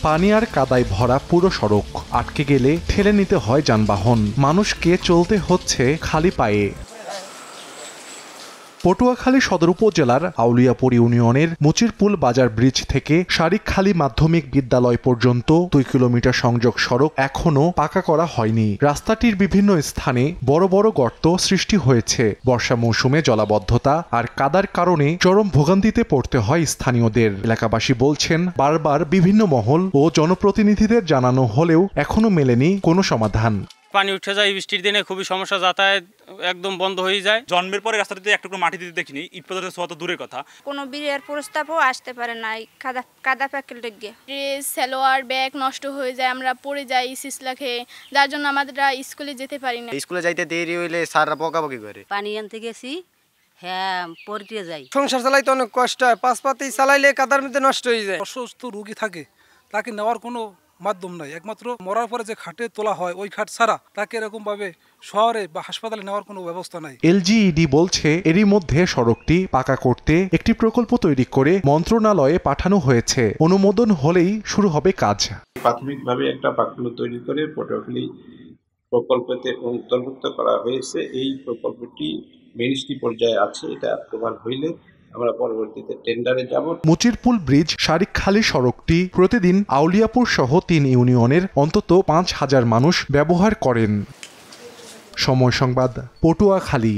পানি আর কাদায় ভরা পুরো সড়ক। আটকে গেলে ঠেলে নিতে হয় যানবাহন, মানুষকে চলতে হচ্ছে খালি পায়ে। পটুয়াখালী সদর উপজেলার আউলিয়াপুর ইউনিয়নের মুচিরপুল বাজার ব্রিজ থেকে শারিকখালী মাধ্যমিক বিদ্যালয় পর্যন্ত 2 কিলোমিটার সংযোগ সড়ক এখনো পাকা করা হয়নি। রাস্তাটির বিভিন্ন স্থানে বড় বড় গর্ত সৃষ্টি হয়েছে। বর্ষা মৌসুমে জলাবদ্ধতা আর কাদার কারণে চরম ভোগান্তিতে পড়তে হয় স্থানীয়দের। এলাকাবাসী বলছেন, বারবার বিভিন্ন মহল ও জনপ্রতিনিধিদের জানানো হলেও এখনো মেলেনি কোনো সমাধান। পানি উঠে যায়, বৃষ্টির দিনে খুবই সমস্যা, যাতায়াত একদম বন্ধ হয়ে যায়। জন্মের পরে রাস্তাটিতে একটু মাটি দিতে দেখিনি, ইট পাথরের ছোঁয়া তো দূরের কথা। কোনো বিয়ের প্রস্তাবও আসতে পারে না কাদা প্যাকেল লেগে। ড্রেস সালোয়ার ব্যাগ নষ্ট হয়ে যায়, আমরা পড়ে যাই সিসলা খেয়ে, যার জন্য আমাদের স্কুলে যেতে পারি না। স্কুলে যাইতে দেরি হইলে স্যাররা বকাবকি করে। পানি আনতে গেছি, হ্যাঁ পড়তে যাই। সংসার চালাইতে অনেক কষ্ট হয়, পাতি চালাইলে কাদার মধ্যে নষ্ট হয়ে যায়। অসুস্থ রোগী থাকে, তাকে নেওয়ার কোনো মাধ্যম নাই, একমাত্র মরার পরে যে খাটে তোলা হয় ওই খাট ছাড়া তাকে এরকম ভাবে শহরে বা হাসপাতালে নেওয়ার কোনো ব্যবস্থা নাই। এলজিইডি বলছে, এরই মধ্যে সড়কটি পাকা করতে একটি প্রকল্প তৈরি করে মন্ত্রণালয়ে পাঠানো হয়েছে। অনুমোদন হলেই শুরু হবে কাজ। প্রাথমিকভাবে একটা পাকালো তৈরি করে পটুয়াখালী প্রকল্পতে অন্তর্ভুক্ত করা হয়েছে। এই প্রকল্পটি মিনিস্ট্রি পর্যায়ে আছে, এটা অ্যাপ্রুভাল হইলে আমরা পরবর্তীতে টেন্ডারে যাব। মুচিরপুল ব্রিজ শারিকখালী সড়কটি প্রতিদিন আউলিয়াপুর সহ 3 ইউনিয়নের অন্তত 5,000 মানুষ ব্যবহার করেন। সময় সংবাদ, পটুয়াখালী।